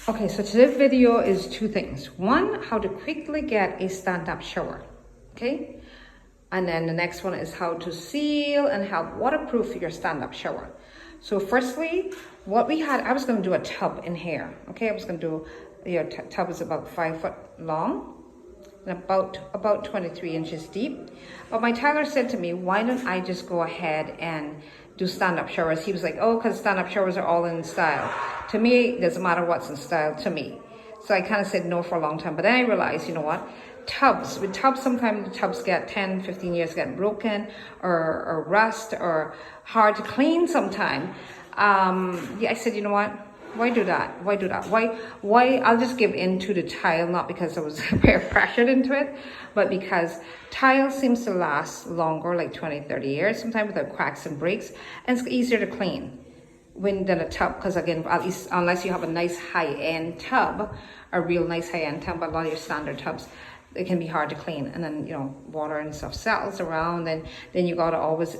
Okay, so today's video is two things. One, how to quickly get a stand-up shower, okay? And then the next one is how to seal and help waterproof your stand-up shower. So firstly, what we had, I was gonna do a tub in here, okay? I was gonna do, your tub is about 5 foot long and about 23 inches deep. But my Tyler said to me, why don't I just go ahead and do stand-up showers? He was like, oh, because stand-up showers are all in style. To me, it doesn't matter what's in style to me. So I kind of said no for a long time. But then I realized, you know what? With tubs, sometimes the tubs get 10, 15 years, get broken or rust or hard to clean sometime. Yeah, I said, you know what? Why do that? Why do that? Why? I'll just give in to the tile, not because I was very pressured into it, but because tile seems to last longer, like 20, 30 years, sometimes without cracks and breaks, and it's easier to clean than a tub, because again, at least unless you have a nice high-end tub, a real nice high-end tub, but a lot of your standard tubs, it can be hard to clean, and then, you know, water and stuff settles around, and then you gotta always,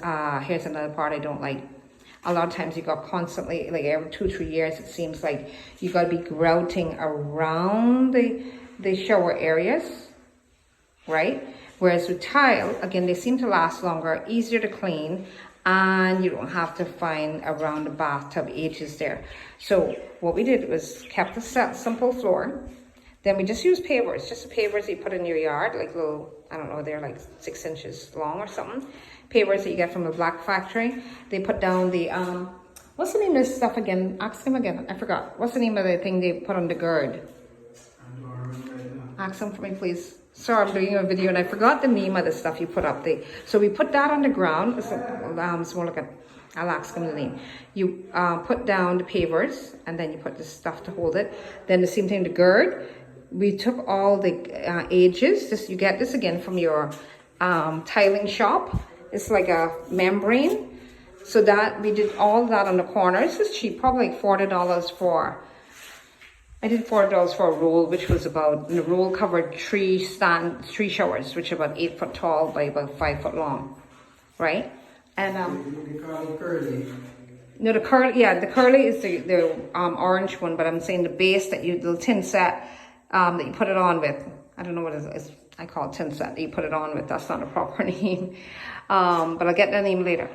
here's another part I don't like. A lot of times you got constantly, like every 2-3 years, it seems like you got to be grouting around the shower areas, right? Whereas with tile, again, they seem to last longer, easier to clean, and you don't have to find around the bathtub edges there. So what we did was kept the simple floor. Then we just used pavers, just the pavers you put in your yard, like little, I don't know, they're like 6 inches long or something. Pavers that you get from the Black Factory. They put down the, what's the name of this stuff again? Ask them again, I forgot. What's the name of the thing they put on the gird? Ask them for me, please. Sorry, I'm doing a video and I forgot the name of the stuff you put up there. So we put that on the ground. It's more like I'll ask them the name. You put down the pavers and then you put the stuff to hold it. Then the same thing, the gird. We took all the edges. You get this again from your tiling shop. It's like a membrane. So that we did all that on the corners. This is cheap, probably like $40 for, I did $40 for a roll, which was about, and the roll covered three showers, which are about 8 foot tall by about 5 foot long, right? And you call it curly. no, the curly, yeah, the curly is the orange one, but I'm saying the base that you, the tin set that you put it on with. I don't know what it is. I call it tin set that you put it on with. That's not a proper name. But I'll get that name later.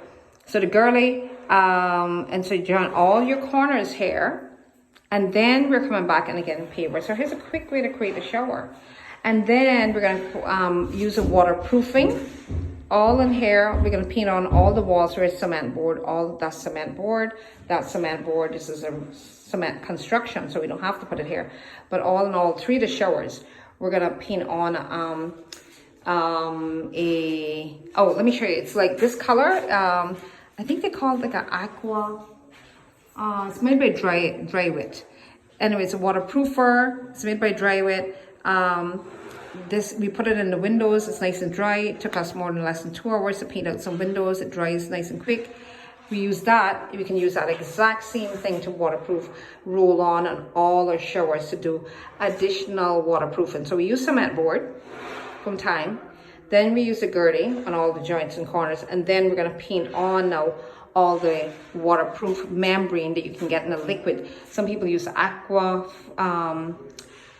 So the girly, and so you join all your corners here, and then we're coming back and again paver. So here's a quick way to create a shower. And then we're gonna use a waterproofing. All in here, we're gonna paint on all the walls where it's cement board, all that's cement board, that's cement board. This is a cement construction, so we don't have to put it here. But all in all, 3 of the showers, we're gonna paint on let me show you. It's like this color. I think they call it like an aqua. It's made by Drywit. Anyway, it's a waterproofer. It's made by Drywit. This, we put it in the windows. It's nice and dry. It took us less than 2 hours to paint out some windows. It dries nice and quick. We use that. We can use that exact same thing to waterproof, roll on all our showers to do additional waterproofing. So we use cement board from time. Then we use the girding on all the joints and corners. And then we're going to paint on now all the waterproof membrane that you can get in a liquid. Some people use aqua,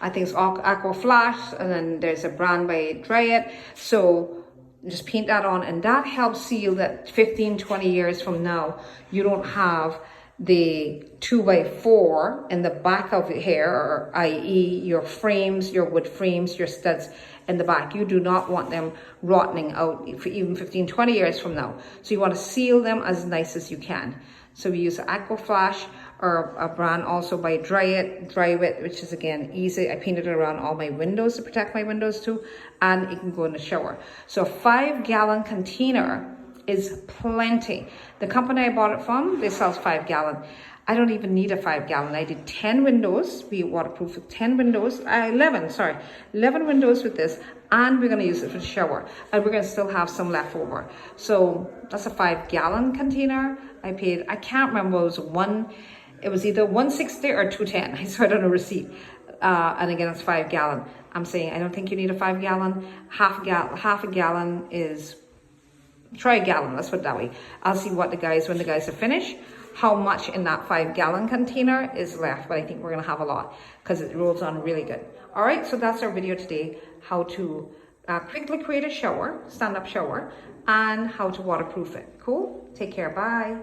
I think it's aqua flash, and then there's a brand by Dryit. So just paint that on, and that helps seal that 15-20 years from now you don't have the 2x4 in the back of your hair, or i.e. your frames, your wood frames, your studs in the back. You do not want them rotting out for even 15-20 years from now. So you want to seal them as nice as you can. So we use Aqua Flash, or a brand also by Drywit, which is again easy. I painted it around all my windows to protect my windows too, and it can go in the shower. So a 5-gallon container is plenty. The company I bought it from, they sell 5-gallon. I don't even need a 5-gallon. I did 10 windows. We waterproof with 10 windows, 11 windows with this, and we're gonna use it for the shower, and we're gonna still have some left over. So that's a 5-gallon container. I paid, I can't remember, it was either $160 or $210. I saw it on a receipt. And again, it's 5-gallon. I'm saying I don't think you need a 5-gallon. Half a gallon is, try a gallon, let's put it that way. I'll see what when the guys are finished, how much in that 5-gallon container is left, but I think we're gonna have a lot because it rolls on really good. All right, so that's our video today, how to quickly create a shower, stand-up shower, and how to waterproof it. Cool? Take care, bye.